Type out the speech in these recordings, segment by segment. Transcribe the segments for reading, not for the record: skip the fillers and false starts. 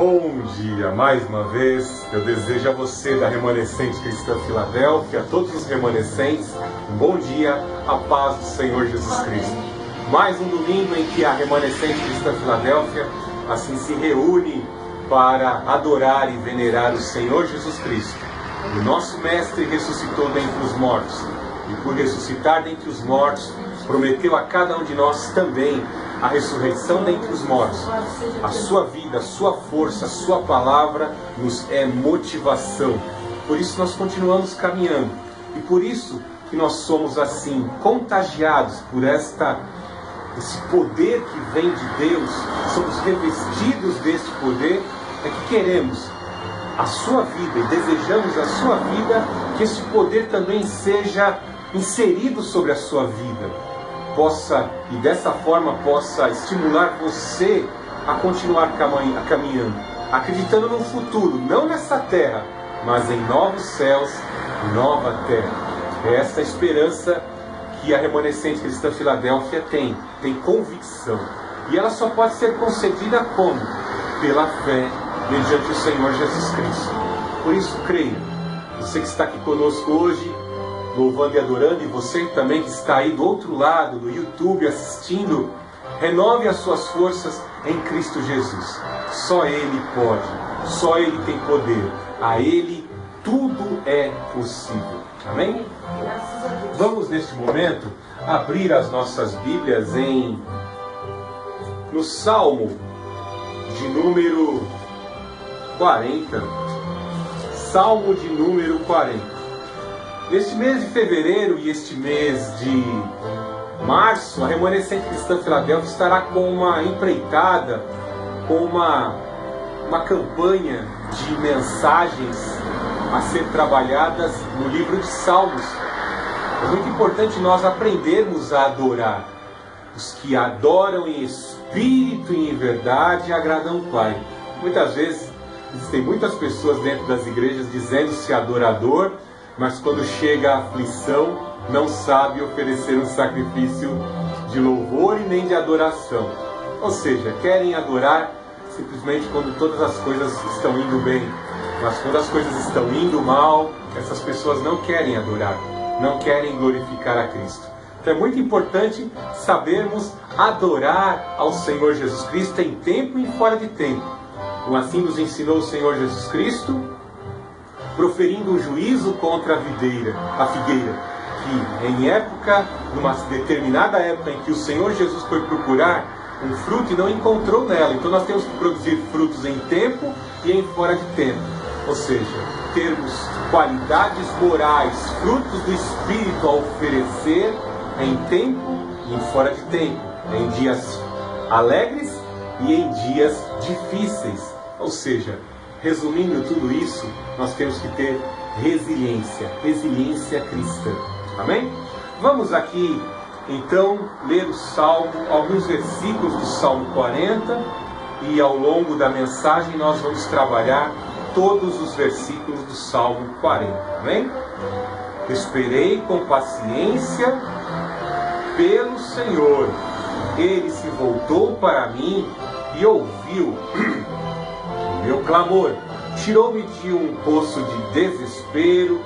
Bom dia, mais uma vez. Eu desejo a você da Remanescente Cristã Filadélfia, a todos os remanescentes, um bom dia, a paz do Senhor Jesus Cristo. Mais um domingo em que a Remanescente Cristã Filadélfia assim se reúne para adorar e venerar o Senhor Jesus Cristo. O nosso Mestre ressuscitou dentre os mortos, e por ressuscitar dentre os mortos, prometeu a cada um de nós também a ressurreição dentre os mortos. A sua vida, a sua força, a sua palavra nos é motivação. Por isso nós continuamos caminhando. E por isso que nós somos assim, contagiados por esse poder que vem de Deus, somos revestidos desse poder, é que queremos a sua vida e desejamos a sua vida, que esse poder também seja inserido sobre a sua vida. E dessa forma possa estimular você a continuar caminhando, acreditando no futuro, não nessa terra, mas em novos céus e nova terra. É essa esperança que a Remanescente Cristã Filadélfia tem convicção. E ela só pode ser concedida como? Pela fé, mediante o Senhor Jesus Cristo. Por isso, creia. Você que está aqui conosco hoje, louvando e adorando, e você também que está aí do outro lado, do YouTube, assistindo, renove as suas forças em Cristo Jesus. Só Ele pode, só Ele tem poder. A Ele tudo é possível. Amém? Vamos neste momento abrir as nossas Bíblias no Salmo de número 40. Salmo de número 40. Neste mês de fevereiro e este mês de março, a Remanescente Cristã Filadélfia estará com uma empreitada, com uma campanha de mensagens a ser trabalhadas no livro de Salmos. É muito importante nós aprendermos a adorar. Os que adoram em espírito e em verdade agradam o Pai. Muitas vezes existem muitas pessoas dentro das igrejas dizendo-se adorador, mas quando chega a aflição, não sabe oferecer um sacrifício de louvor e nem de adoração. Ou seja, querem adorar simplesmente quando todas as coisas estão indo bem. Mas quando as coisas estão indo mal, essas pessoas não querem adorar, não querem glorificar a Cristo. Então é muito importante sabermos adorar ao Senhor Jesus Cristo em tempo e fora de tempo. Como assim nos ensinou o Senhor Jesus Cristo, proferindo um juízo contra a figueira, que numa determinada época em que o Senhor Jesus foi procurar um fruto e não encontrou nela. Então nós temos que produzir frutos em tempo e em fora de tempo. Ou seja, termos qualidades morais, frutos do Espírito a oferecer em tempo e em fora de tempo, em dias alegres e em dias difíceis. Ou seja, resumindo tudo isso, nós temos que ter resiliência cristã. Amém? Vamos aqui, então, ler o Salmo, alguns versículos do Salmo 40, e ao longo da mensagem nós vamos trabalhar todos os versículos do Salmo 40. Amém? Esperei com paciência pelo Senhor. Ele se voltou para mim e ouviu meu clamor, tirou-me de um poço de desespero,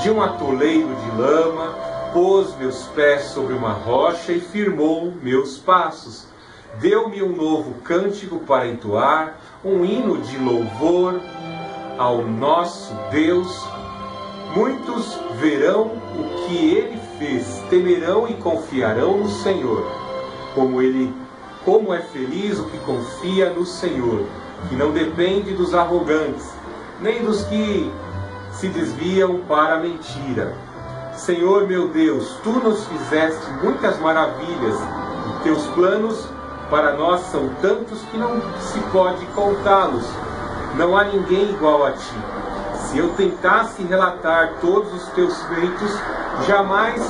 de um atoleiro de lama, pôs meus pés sobre uma rocha e firmou meus passos. Deu-me um novo cântico para entoar, um hino de louvor ao nosso Deus. Muitos verão o que Ele fez, temerão e confiarão no Senhor. Como é feliz o que confia no Senhor, que não depende dos arrogantes, nem dos que se desviam para a mentira. Senhor meu Deus, Tu nos fizeste muitas maravilhas, e Teus planos para nós são tantos que não se pode contá-los. Não há ninguém igual a Ti. Se eu tentasse relatar todos os Teus feitos, jamais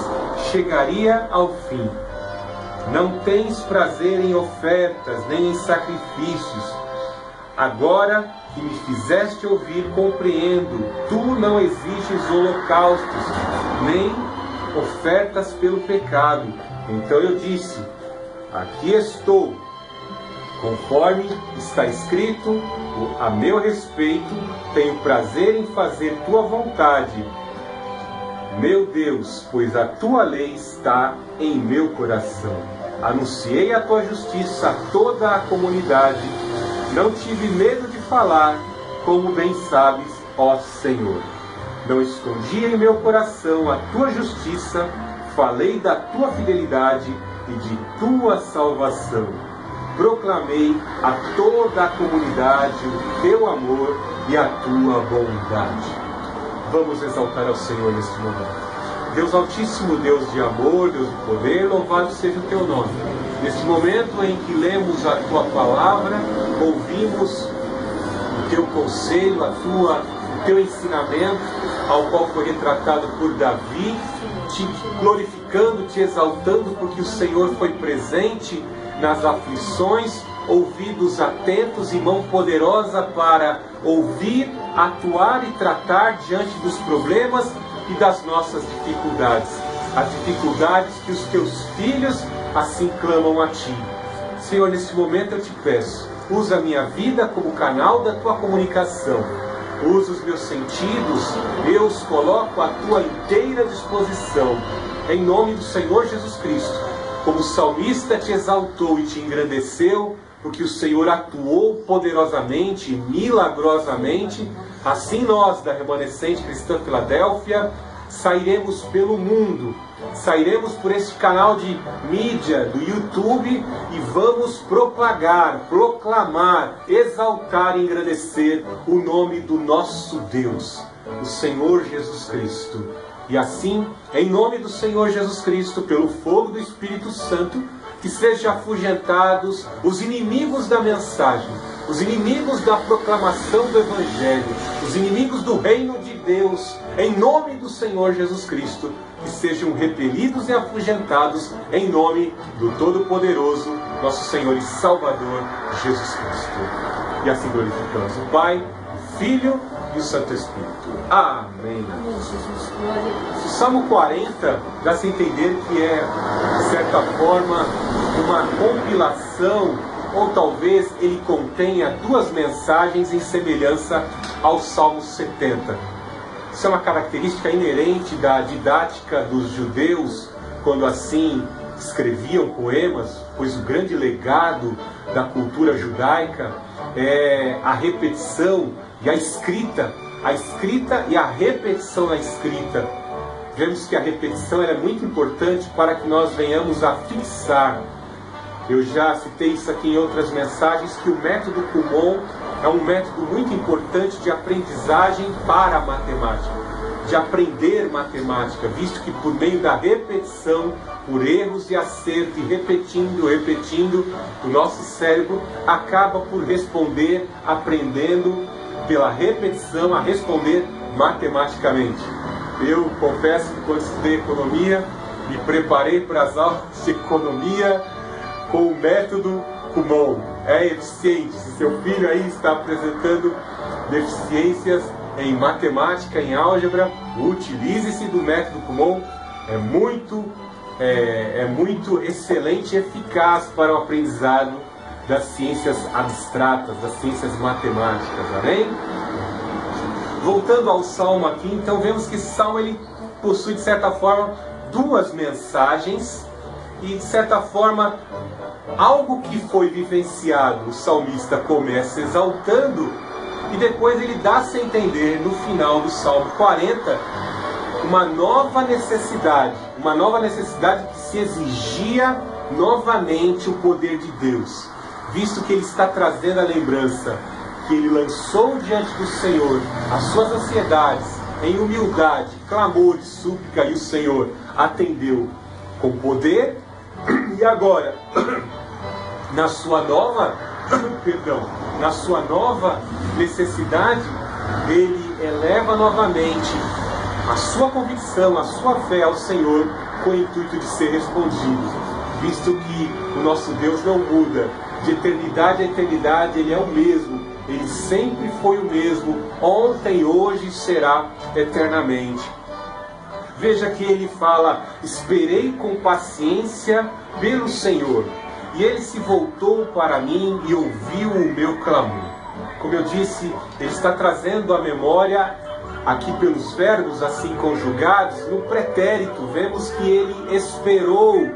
chegaria ao fim. Não tens prazer em ofertas, nem em sacrifícios. Agora que me fizeste ouvir, compreendo. Tu não exiges holocaustos, nem ofertas pelo pecado. Então eu disse: aqui estou. Conforme está escrito, a meu respeito, tenho prazer em fazer tua vontade, meu Deus, pois a tua lei está em meu coração. Anunciei a tua justiça a toda a comunidade. Não tive medo de falar, como bem sabes, ó Senhor. Não escondi em meu coração a tua justiça, falei da tua fidelidade e de tua salvação. Proclamei a toda a comunidade o teu amor e a tua bondade. Vamos exaltar ao Senhor neste momento. Deus Altíssimo, Deus de amor, Deus de poder, louvado seja o teu nome. Neste momento em que lemos a tua palavra, ouvimos o teu conselho, o teu ensinamento, ao qual foi retratado por Davi, te glorificando, te exaltando, porque o Senhor foi presente nas aflições, ouvidos atentos e mão poderosa para ouvir, atuar e tratar diante dos problemas e das nossas dificuldades. As dificuldades que os teus filhos assim clamam a ti. Senhor, nesse momento eu te peço, usa a minha vida como canal da tua comunicação. Usa os meus sentidos, eu os coloco à tua inteira disposição. Em nome do Senhor Jesus Cristo, como o salmista te exaltou e te engrandeceu, porque o Senhor atuou poderosamente, milagrosamente, assim nós, da Remanescente Cristã Filadélfia, sairemos pelo mundo, sairemos por este canal de mídia do YouTube e vamos propagar, proclamar, exaltar e engrandecer o nome do nosso Deus, o Senhor Jesus Cristo. E assim, em nome do Senhor Jesus Cristo, pelo fogo do Espírito Santo, que sejam afugentados os inimigos da mensagem, os inimigos da proclamação do Evangelho, os inimigos do reino de Deus, em nome do Senhor Jesus Cristo, que sejam repelidos e afugentados em nome do Todo-Poderoso, nosso Senhor e Salvador, Jesus Cristo. E assim glorificamos o Pai, o Filho e o Santo Espírito. Amém. O Salmo 40 dá-se a entender que é, de certa forma, uma compilação, ou talvez ele contenha duas mensagens em semelhança ao Salmo 70. Isso é uma característica inerente da didática dos judeus, quando assim escreviam poemas, pois o grande legado da cultura judaica é a repetição e a escrita e a repetição na escrita. Vemos que a repetição é muito importante para que nós venhamos a fixar. Eu já citei isso aqui em outras mensagens, que o método Kumon é um método muito importante de aprendizagem para a matemática, de aprender matemática, visto que por meio da repetição, por erros e acerto, e repetindo, o nosso cérebro acaba por responder, aprendendo pela repetição, a responder matematicamente. Eu confesso que quando estudei economia, me preparei para as aulas de economia com o método Kumon. É eficiente. Se seu filho aí está apresentando deficiências em matemática, em álgebra, utilize-se do método Kumon. É muito excelente e eficaz para o aprendizado das ciências abstratas, das ciências matemáticas. Amém? Voltando ao Salmo aqui, então vemos que esse Salmo ele possui, de certa forma, duas mensagens e, de certa forma, algo que foi vivenciado. O salmista começa exaltando e depois ele dá-se a entender, no final do Salmo 40, uma nova necessidade que se exigia novamente o poder de Deus, visto que ele está trazendo a lembrança que ele lançou diante do Senhor as suas ansiedades em humildade, clamor e súplica, e o Senhor atendeu com poder. E agora, na sua nova necessidade, ele eleva novamente a sua convicção, a sua fé ao Senhor, com o intuito de ser respondido, visto que o nosso Deus não muda. De eternidade a eternidade ele é o mesmo, ele sempre foi o mesmo, ontem, hoje e será eternamente. Veja que ele fala: esperei com paciência pelo Senhor. e ele se voltou para mim e ouviu o meu clamor. Como eu disse, ele está trazendo à memória, aqui pelos verbos assim conjugados, no pretérito, vemos que ele esperou.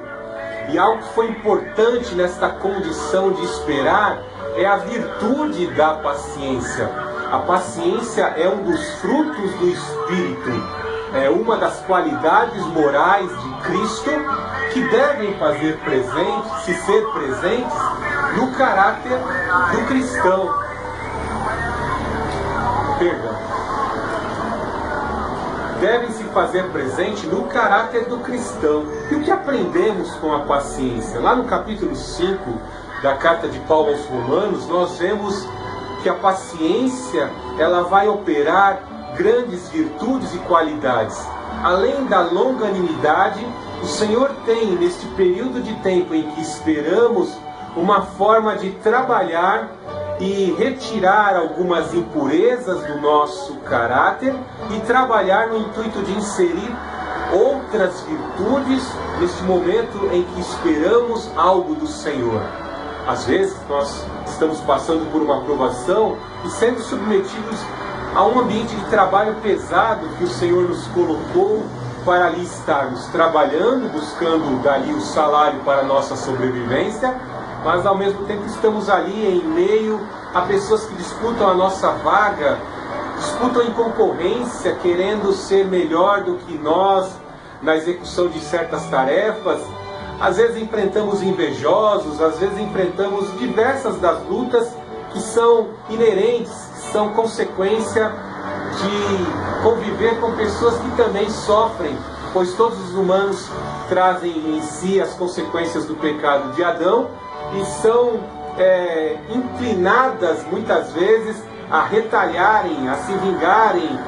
E algo que foi importante nesta condição de esperar é a virtude da paciência. A paciência é um dos frutos do Espírito, é uma das qualidades morais de Cristo que devem fazer presente, se ser presentes no caráter do cristão. Perdão. Devem se fazer presente no caráter do cristão. E o que aprendemos com a paciência? Lá no capítulo 5 da carta de Paulo aos Romanos, nós vemos que a paciência ela vai operar grandes virtudes e qualidades. Além da longanimidade, o Senhor tem, neste período de tempo em que esperamos, uma forma de trabalhar e retirar algumas impurezas do nosso caráter e trabalhar no intuito de inserir outras virtudes neste momento em que esperamos algo do Senhor. Às vezes nós estamos passando por uma provação e sendo submetidos a um ambiente de trabalho pesado que o Senhor nos colocou para ali estarmos trabalhando, buscando dali o salário para a nossa sobrevivência, mas ao mesmo tempo estamos ali em meio a pessoas que disputam a nossa vaga, disputam em concorrência, querendo ser melhor do que nós na execução de certas tarefas. Às vezes enfrentamos invejosos, às vezes enfrentamos diversas das lutas que são inerentes, que são consequência de conviver com pessoas que também sofrem, pois todos os humanos trazem em si as consequências do pecado de Adão e são inclinadas muitas vezes a retalharem, a se vingarem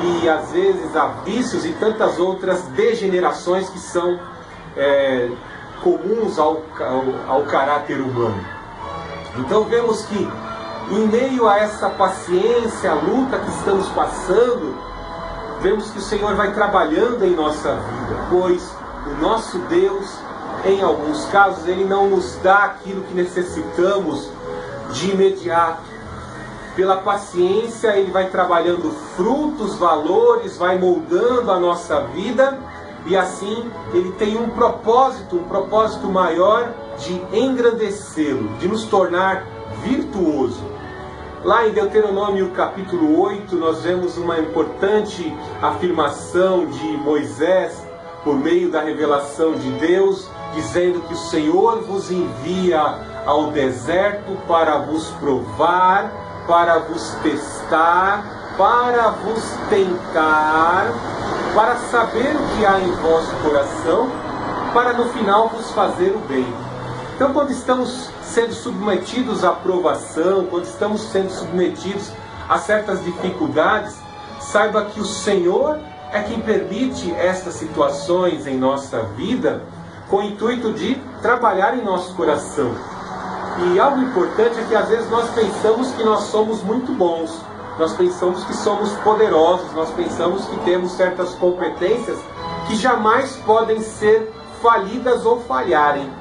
e às vezes a vícios e tantas outras degenerações que são comuns ao caráter humano. Então vemos que em meio a essa paciência, a luta que estamos passando, vemos que o Senhor vai trabalhando em nossa vida, pois o nosso Deus, em alguns casos, Ele não nos dá aquilo que necessitamos de imediato. Pela paciência, Ele vai trabalhando frutos, valores, vai moldando a nossa vida, e assim Ele tem um propósito maior de engrandecê-lo, de nos tornar virtuoso. Lá em Deuteronômio capítulo 8, nós vemos uma importante afirmação de Moisés, por meio da revelação de Deus, dizendo que o Senhor vos envia ao deserto para vos provar, para vos testar, para vos tentar, para saber o que há em vosso coração, para no final vos fazer o bem. Então, quando estamos sendo submetidos à provação, quando estamos sendo submetidos a certas dificuldades, saiba que o Senhor é quem permite estas situações em nossa vida com o intuito de trabalhar em nosso coração. E algo importante é que às vezes nós pensamos que nós somos muito bons, nós pensamos que somos poderosos, nós pensamos que temos certas competências que jamais podem ser falidas ou falharem.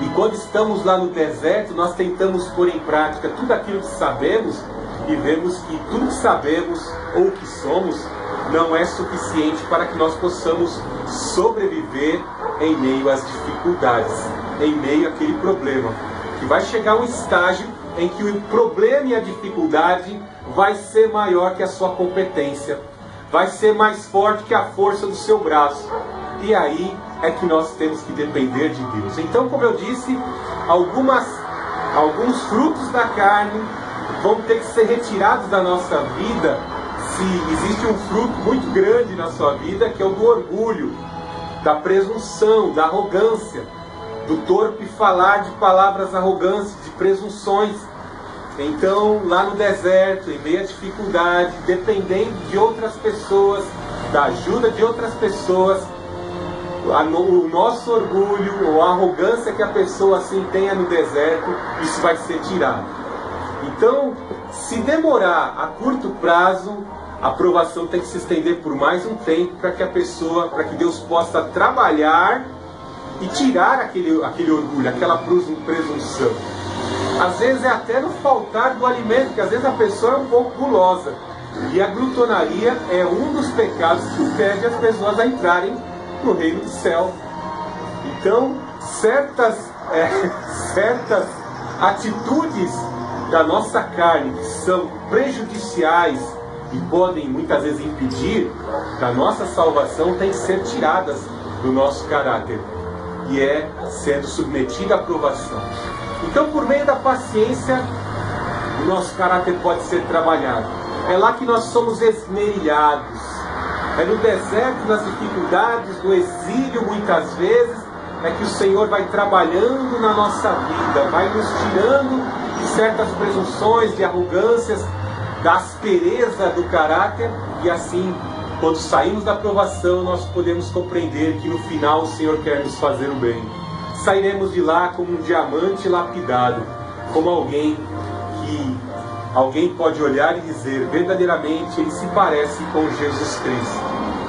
E quando estamos lá no deserto, nós tentamos pôr em prática tudo aquilo que sabemos e vemos que tudo que sabemos ou que somos não é suficiente para que nós possamos sobreviver em meio às dificuldades, em meio àquele problema. Que vai chegar um estágio em que o problema e a dificuldade vai ser maior que a sua competência, vai ser mais forte que a força do seu braço. E aí é que nós temos que depender de Deus. Então, como eu disse, alguns frutos da carne vão ter que ser retirados da nossa vida. Se existe um fruto muito grande na sua vida, que é o do orgulho, da presunção, da arrogância, do torpe falar de palavras arrogantes, de presunções. Então, lá no deserto, em meio à dificuldade, dependendo de outras pessoas, da ajuda de outras pessoas, o nosso orgulho ou a arrogância que a pessoa assim tenha no deserto, isso vai ser tirado. Então, se demorar a curto prazo, a provação tem que se estender por mais um tempo para que Deus possa trabalhar e tirar aquele orgulho, aquela presunção. Às vezes é até no faltar do alimento, porque às vezes a pessoa é um pouco gulosa. E a glutonaria é um dos pecados que impede as pessoas a entrarem no reino do céu. Então, certas atitudes da nossa carne que são prejudiciais e podem muitas vezes impedir da nossa salvação têm que ser tiradas do nosso caráter, e é sendo submetida à provação. Então, por meio da paciência, o nosso caráter pode ser trabalhado. É lá que nós somos esmerilhados. É no deserto, nas dificuldades, no exílio, muitas vezes, é que o Senhor vai trabalhando na nossa vida, vai nos tirando de certas presunções, de arrogâncias, da aspereza do caráter, e assim, quando saímos da provação, nós podemos compreender que no final o Senhor quer nos fazer o bem. Sairemos de lá como um diamante lapidado, como alguém pode olhar e dizer, verdadeiramente ele se parece com Jesus Cristo.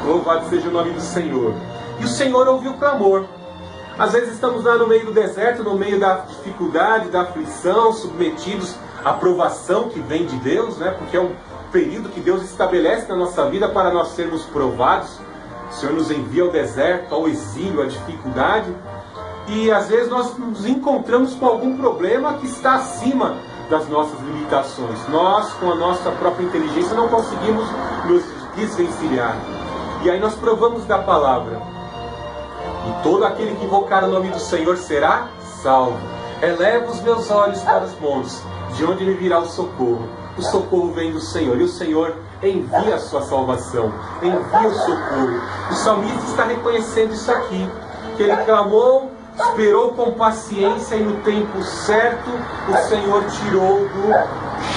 Louvado seja o nome do Senhor. E o Senhor ouviu o clamor. Às vezes estamos lá no meio do deserto, no meio da dificuldade, da aflição, submetidos à provação que vem de Deus, né? Porque é um período que Deus estabelece na nossa vida para nós sermos provados. O Senhor nos envia ao deserto, ao exílio, à dificuldade. E às vezes nós nos encontramos com algum problema que está acima das nossas limitações. Nós, com a nossa própria inteligência, não conseguimos nos desvencilhar. E aí nós provamos da palavra. E todo aquele que invocar o nome do Senhor será salvo. Eleva os meus olhos para os montes, de onde me virá o socorro. O socorro vem do Senhor, e o Senhor envia a sua salvação, envia o socorro. O salmista está reconhecendo isso aqui, que ele clamou, esperou com paciência, e no tempo certo o Senhor tirou do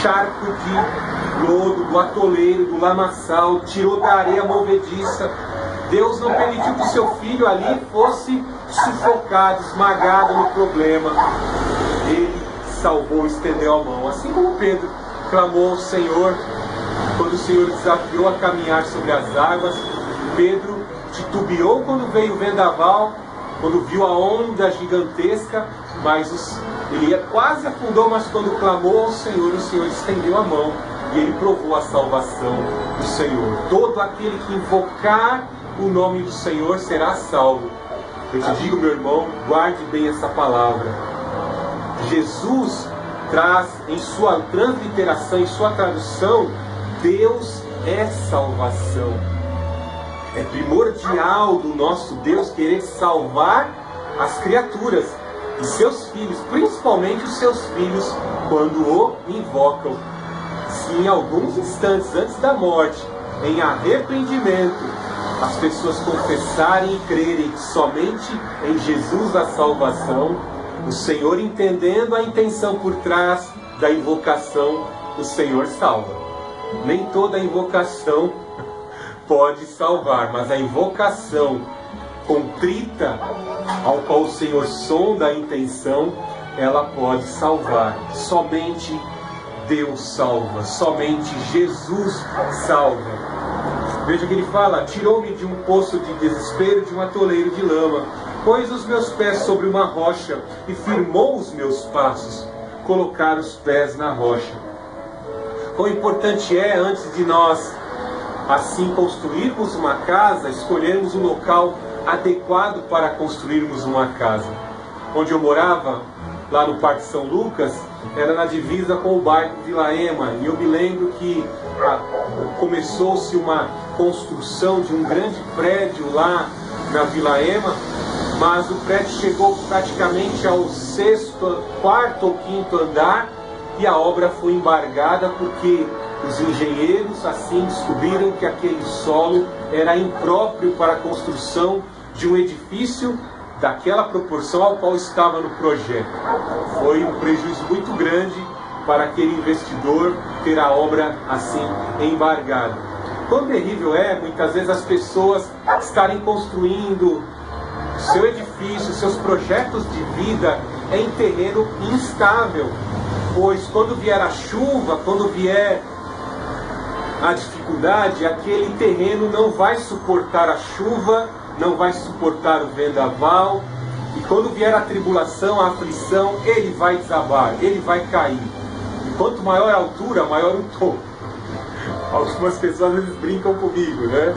charco de lodo, do atoleiro, do lamaçal, tirou da areia movediça. Deus não permitiu que seu filho ali fosse sufocado, esmagado no problema. Ele salvou, estendeu a mão. Assim como Pedro clamou ao Senhor, quando o Senhor desafiou a caminhar sobre as águas. Pedro titubeou quando veio o vendaval, quando viu a onda gigantesca, mas ele quase afundou, mas quando clamou ao Senhor, o Senhor estendeu a mão e ele provou a salvação do Senhor. Todo aquele que invocar o nome do Senhor será salvo. Eu te digo, meu irmão, guarde bem essa palavra. Jesus traz em sua transliteração, em sua tradução, Deus é salvação. É primordial do nosso Deus querer salvar as criaturas e seus filhos, principalmente os seus filhos, quando o invocam. Se em alguns instantes antes da morte, em arrependimento, as pessoas confessarem e crerem que somente em Jesus há salvação, o Senhor, entendendo a intenção por trás da invocação, o Senhor salva. Nem toda invocação pode salvar, mas a invocação contrita, ao qual o Senhor sonda a intenção, ela pode salvar. Somente Deus salva, somente Jesus salva. Veja que ele fala, tirou-me de um poço de desespero, de um atoleiro de lama, pôs os meus pés sobre uma rocha e firmou os meus passos, colocar os pés na rocha. Quão importante é, antes de nós assim construirmos uma casa, escolhermos um local adequado para construirmos uma casa. Onde eu morava, lá no Parque São Lucas, era na divisa com o bairro de Vila Ema, e eu me lembro que começou-se uma construção de um grande prédio lá na Vila Ema, mas o prédio chegou praticamente ao quarto ou quinto andar, e a obra foi embargada porque os engenheiros assim descobriram que aquele solo era impróprio para a construção de um edifício daquela proporção ao qual estava no projeto. Foi um prejuízo muito grande para aquele investidor ter a obra assim embargada. Quão terrível é, muitas vezes, as pessoas estarem construindo seu edifício, seus projetos de vida em terreno instável, pois quando vier a chuva, quando vier a dificuldade, aquele terreno não vai suportar a chuva, não vai suportar o vendaval, E quando vier a tribulação, a aflição, ele vai desabar, ele vai cair. E quanto maior a altura, maior o topo. Algumas pessoas às vezes brincam comigo, né?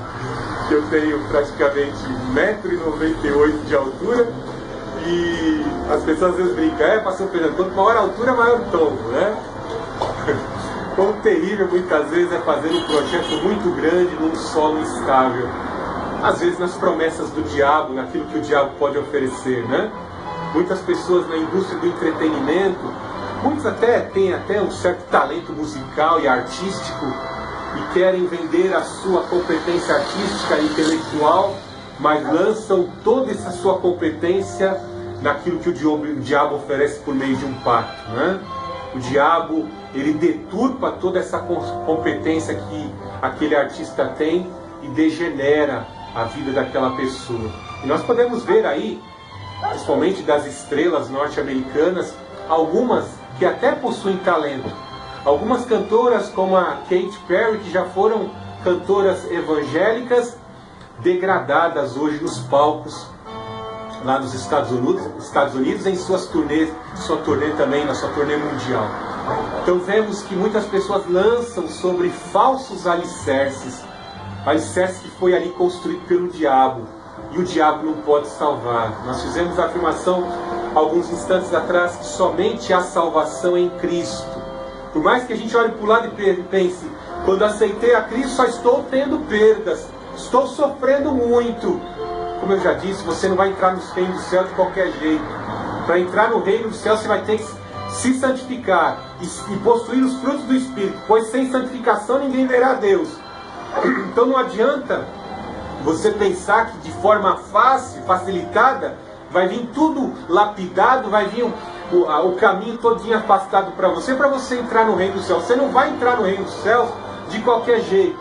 Que eu tenho praticamente 1,98 m de altura. E as pessoas às vezes brincam, pastor Fernando, quanto maior a altura, maior o tombo, né? Quão terrível muitas vezes é fazer um projeto muito grande num solo instável. Às vezes nas promessas do diabo, naquilo que o diabo pode oferecer, né? Muitas pessoas na indústria do entretenimento, muitos até têm um certo talento musical e artístico e querem vender a sua competência artística e intelectual, mas lançam toda essa sua competência naquilo que o diabo oferece por meio de um pacto, né? O diabo, ele deturpa toda essa competência que aquele artista tem e degenera a vida daquela pessoa. E nós podemos ver aí, principalmente das estrelas norte-americanas, algumas que até possuem talento. Algumas cantoras como a Katy Perry, que já foram cantoras evangélicas, degradadas hoje nos palcos lá nos Estados Unidos em suas turnês, sua turnê também, na sua turnê mundial. Então vemos que muitas pessoas lançam sobre falsos alicerces, alicerce que foi ali construído pelo diabo, e o diabo não pode salvar. Nós fizemos a afirmação alguns instantes atrás que somente há salvação em Cristo. Por mais que a gente olhe para o lado e pense, quando aceitei a Cristo só estou tendo perdas, estou sofrendo muito. Como eu já disse, você não vai entrar no reino do céu de qualquer jeito. Para entrar no reino do céu você vai ter que se santificar e possuir os frutos do Espírito, pois sem santificação ninguém verá a Deus. Então não adianta você pensar que de forma fácil, facilitada, vai vir tudo lapidado, vai vir o caminho todinho afastado para você entrar no reino do céu. Você não vai entrar no reino do céu de qualquer jeito.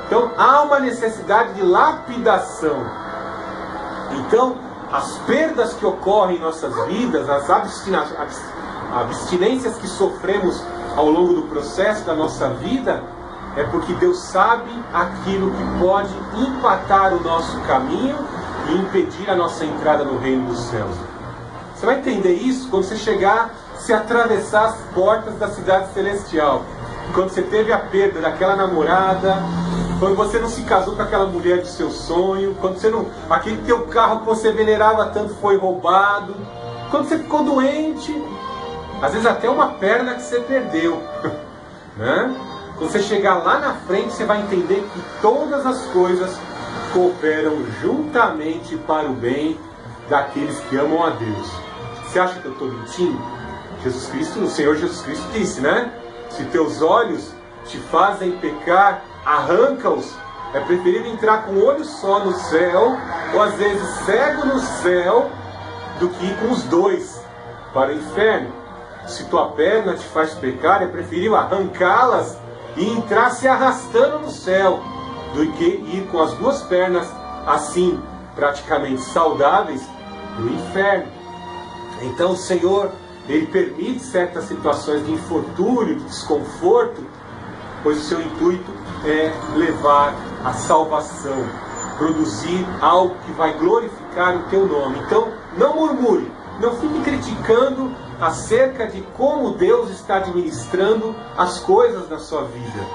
Então há uma necessidade de lapidação. Então, as perdas que ocorrem em nossas vidas, as abstinências que sofremos ao longo do processo da nossa vida, é porque Deus sabe aquilo que pode empatar o nosso caminho e impedir a nossa entrada no reino dos céus. Você vai entender isso quando você chegar, se atravessar as portas da cidade celestial. Quando você teve a perda daquela namorada, quando você não se casou com aquela mulher de seu sonho, quando você não, aquele teu carro que você venerava tanto foi roubado, quando você ficou doente, às vezes até uma perna que você perdeu, né? Quando você chegar lá na frente, você vai entender que todas as coisas cooperam juntamente para o bem daqueles que amam a Deus. Você acha que eu estou mentindo? Jesus Cristo, o Senhor Jesus Cristo disse, né? Se teus olhos te fazem pecar, arranca-os. É preferível entrar com um olho só no céu, ou às vezes cego no céu, do que ir com os dois para o inferno. Se tua perna te faz pecar, é preferível arrancá-las e entrar se arrastando no céu, do que ir com as duas pernas assim, praticamente saudáveis, no inferno. Então o Senhor, Ele permite certas situações de infortúnio, de desconforto, pois o seu intuito é levar a salvação, produzir algo que vai glorificar o teu nome. Então não murmure, não fique criticando acerca de como Deus está administrando as coisas na sua vida.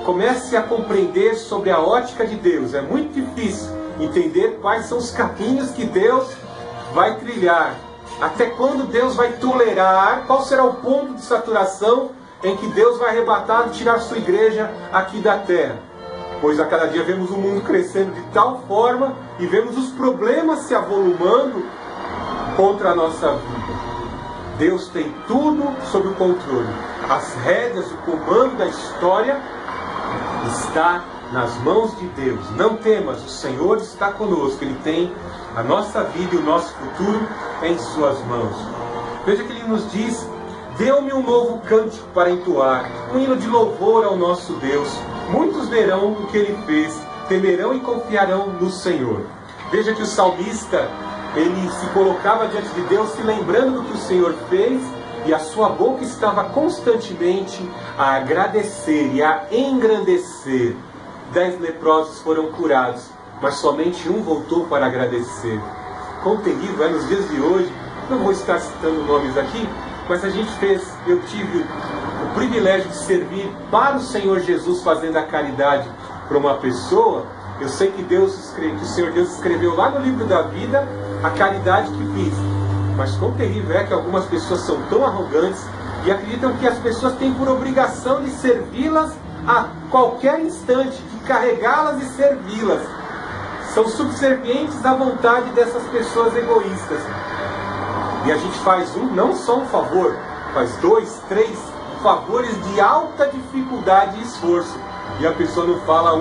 Comece a compreender sobre a ótica de Deus. É muito difícil entender quais são os caminhos que Deus vai trilhar. Até quando Deus vai tolerar, qual será o ponto de saturação em que Deus vai arrebatar e tirar sua igreja aqui da terra. Pois a cada dia vemos o mundo crescendo de tal forma e vemos os problemas se avolumando contra a nossa vida. Deus tem tudo sob o controle. As rédeas, o comando da história está nas mãos de Deus. Não temas, o Senhor está conosco. Ele tem a nossa vida e o nosso futuro em suas mãos. Veja que Ele nos diz: deu-me um novo cântico para entoar, um hino de louvor ao nosso Deus. Muitos verão o que Ele fez, temerão e confiarão no Senhor. Veja que o salmista, ele se colocava diante de Deus, se lembrando do que o Senhor fez, e a sua boca estava constantemente a agradecer e a engrandecer. 10 leprosos foram curados, mas somente um voltou para agradecer. quão terrível é nos dias de hoje. Não vou estar citando nomes aqui, mas eu tive o privilégio de servir para o Senhor Jesus fazendo a caridade para uma pessoa. Eu sei que o Senhor Deus escreveu lá no livro da vida a caridade que fiz. Mas quão terrível é que algumas pessoas são tão arrogantes e acreditam que as pessoas têm por obrigação de servi-las a qualquer instante, de carregá-las e servi-las. São subservientes à vontade dessas pessoas egoístas. E a gente faz não só um favor, faz 2, 3 favores de alta dificuldade e esforço. E a pessoa não fala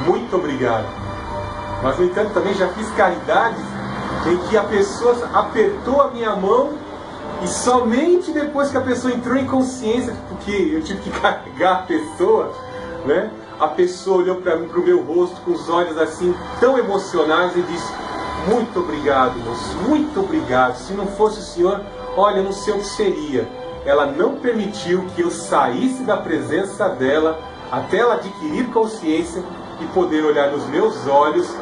muito obrigado. Mas, no entanto, também já fiz caridades em que a pessoa apertou a minha mão e somente depois que a pessoa entrou em consciência, porque eu tive que carregar a pessoa, né? A pessoa olhou para mim, para o meu rosto, com os olhos assim, tão emocionados, e disse: muito obrigado, moço, muito obrigado. Se não fosse o senhor, olha, eu não sei o que seria. Ela não permitiu que eu saísse da presença dela até ela adquirir consciência e poder olhar nos meus olhos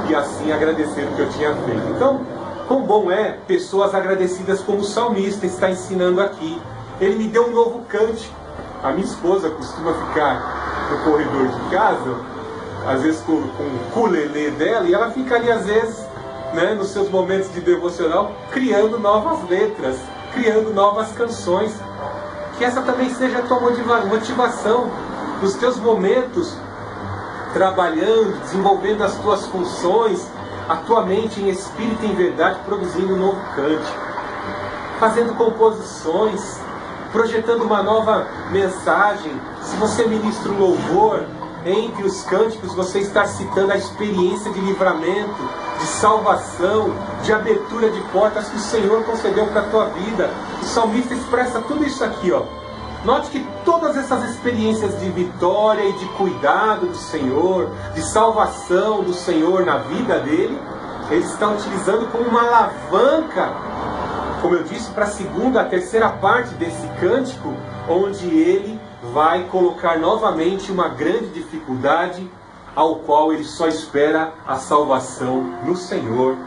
e assim agradecer o que eu tinha feito. Então, quão bom é pessoas agradecidas como o salmista está ensinando aqui. Ele me deu um novo cântico. A minha esposa costuma ficar no corredor de casa, às vezes com o ukulele dela, e ela fica ali às vezes, né, nos seus momentos de devocional, criando novas letras, criando novas canções. Que essa também seja a tua motivação nos teus momentos, trabalhando, desenvolvendo as tuas funções, a tua mente em espírito e em verdade, produzindo um novo cântico, fazendo composições, projetando uma nova mensagem. Se você ministra um louvor, entre os cânticos você está citando a experiência de livramento, de salvação, de abertura de portas que o Senhor concedeu para a tua vida. O salmista expressa tudo isso aqui, ó. Note que todas essas experiências de vitória e de cuidado do Senhor, de salvação do Senhor na vida dele, ele está utilizando como uma alavanca, como eu disse, para a segunda, a terceira parte desse cântico, onde ele vai colocar novamente uma grande dificuldade, ao qual ele só espera a salvação no Senhor.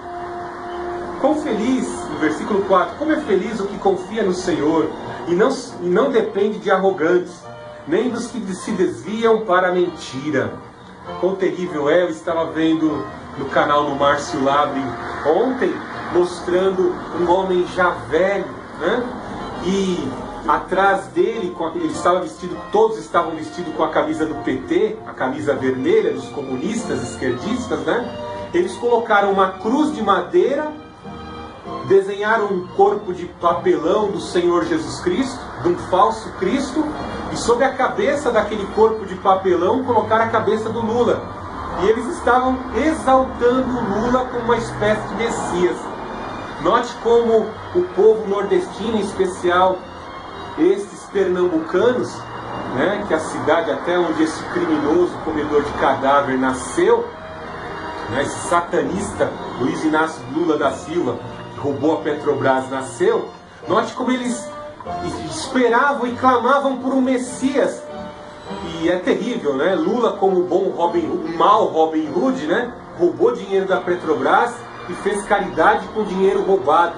Quão feliz, no versículo 4, como é feliz o que confia no Senhor e não depende de arrogantes, nem dos que se desviam para a mentira. Quão terrível é, eu estava vendo no canal do Márcio Labre ontem, mostrando um homem já velho, né? E atrás dele, ele estava vestido, todos estavam vestidos com a camisa do PT, a camisa vermelha dos comunistas, esquerdistas, né? Eles colocaram uma cruz de madeira, desenharam um corpo de papelão do Senhor Jesus Cristo, de um falso Cristo, e sobre a cabeça daquele corpo de papelão colocaram a cabeça do Lula. E eles estavam exaltando Lula como uma espécie de Messias. Note como o povo nordestino, em especial estes pernambucanos, né, que é a cidade até onde esse criminoso comedor de cadáver nasceu, né, esse satanista Luiz Inácio Lula da Silva, que roubou a Petrobras, nasceu. Note como eles esperavam e clamavam por um Messias. E é terrível, né? Lula, como um mau Robin Hood, né, roubou dinheiro da Petrobras e fez caridade com dinheiro roubado,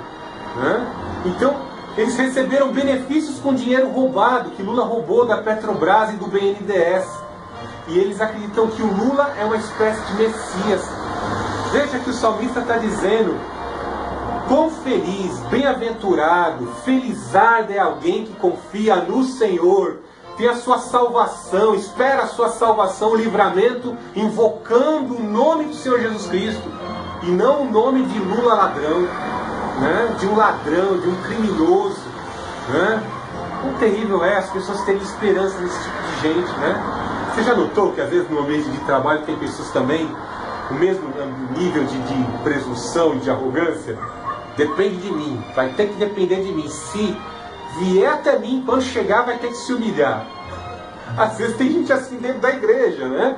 né? Então, eles receberam benefícios com dinheiro roubado, que Lula roubou da Petrobras e do BNDES. E eles acreditam que o Lula é uma espécie de Messias. Veja que o salmista está dizendo: quão feliz, bem-aventurado, felizardo é alguém que confia no Senhor, tem a sua salvação, espera a sua salvação, o livramento, invocando o nome do Senhor Jesus Cristo, e não o nome de Lula ladrão, né? De um ladrão, de um criminoso, né? Quão terrível é as pessoas terem esperança nesse tipo de gente, né? Você já notou que às vezes no ambiente de trabalho tem pessoas também com o mesmo nível de presunção e de arrogância? Depende de mim, vai ter que depender de mim. Se vier até mim, quando chegar vai ter que se humilhar. Às vezes tem gente assim dentro da igreja, né?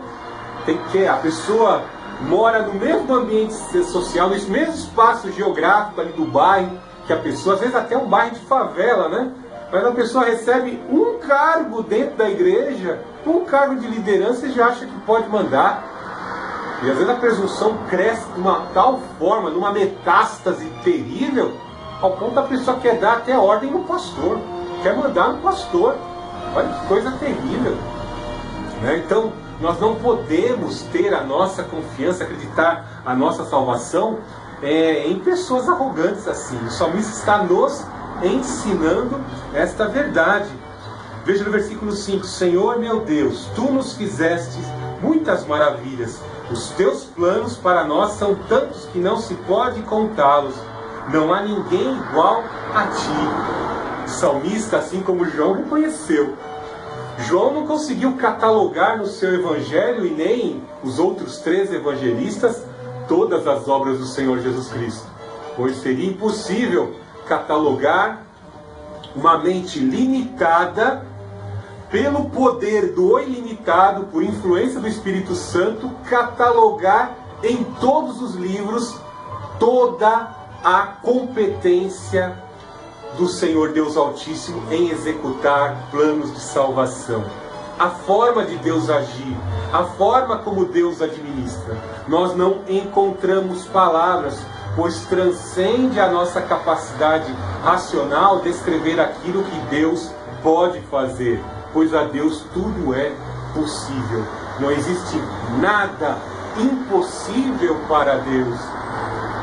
Tem que a pessoa mora no mesmo ambiente social, nesse mesmo espaço geográfico ali do bairro, que a pessoa, às vezes até um bairro de favela, né? Mas a pessoa recebe um cargo dentro da igreja, um cargo de liderança, e já acha que pode mandar. E às vezes a presunção cresce de uma tal forma, numa metástase terrível, ao ponto da pessoa quer dar até ordem no pastor, quer mandar no pastor. Olha que coisa terrível, né? Então, nós não podemos ter a nossa confiança, acreditar a nossa salvação em pessoas arrogantes assim. O salmista está nos ensinando esta verdade. Veja no versículo 5: Senhor meu Deus, Tu nos fizestes muitas maravilhas. Os Teus planos para nós são tantos que não se pode contá-los. Não há ninguém igual a Ti. O salmista, assim como João, reconheceu. João não conseguiu catalogar no seu evangelho, e nem os outros 3 evangelistas, todas as obras do Senhor Jesus Cristo, pois seria impossível catalogar uma mente limitada pelo poder do ilimitado, por influência do Espírito Santo, catalogar em todos os livros toda a competência do Senhor Deus Altíssimo em executar planos de salvação. A forma de Deus agir, a forma como Deus administra. Nós não encontramos palavras, pois transcende a nossa capacidade racional descrever aquilo que Deus pode fazer, pois a Deus tudo é possível. Não existe nada impossível para Deus.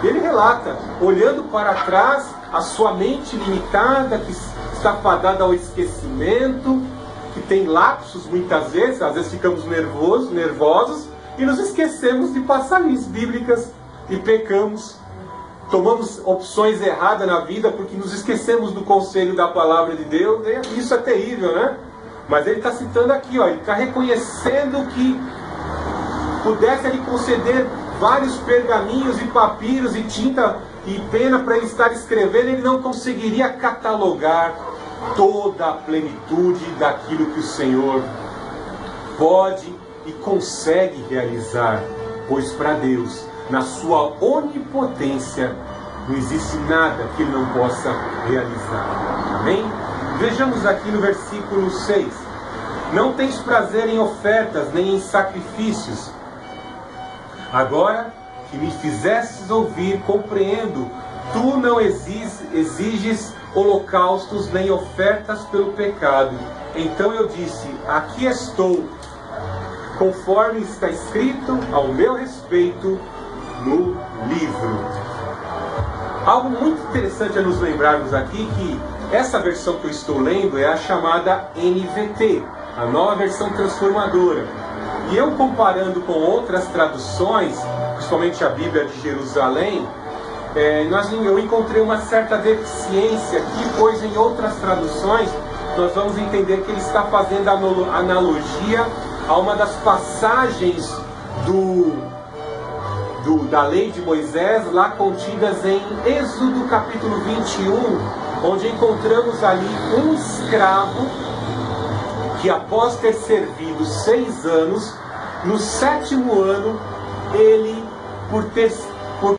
Ele relata, olhando para trás, a sua mente limitada, que está fadada ao esquecimento, que tem lapsos muitas vezes, às vezes ficamos nervosos, e nos esquecemos de passagens bíblicas e pecamos. Tomamos opções erradas na vida porque nos esquecemos do conselho da palavra de Deus. E isso é terrível, né? Mas ele está citando aqui, ó, ele está reconhecendo que pudesse ele conceder vários pergaminhos e papiros e tinta e pena para ele estar escrevendo, ele não conseguiria catalogar toda a plenitude daquilo que o Senhor pode e consegue realizar, pois para Deus, na sua onipotência, não existe nada que Ele não possa realizar. Amém? Vejamos aqui no versículo 6. Não tens prazer em ofertas, nem em sacrifícios. Agora que me fizestes ouvir, compreendo. Tu não exiges holocaustos, nem ofertas pelo pecado. Então eu disse, aqui estou, conforme está escrito ao meu respeito no livro. Algo muito interessante a nos lembrarmos aqui, que essa versão que eu estou lendo é a chamada NVT, a nova versão transformadora. E eu, comparando com outras traduções, principalmente a Bíblia de Jerusalém, eu encontrei uma certa deficiência aqui, pois em outras traduções nós vamos entender que ele está fazendo analogia a uma das passagens da lei de Moisés, lá contidas em Êxodo capítulo 21, onde encontramos ali um escravo que, após ter servido 6 anos, no 7º ano, ele, por ter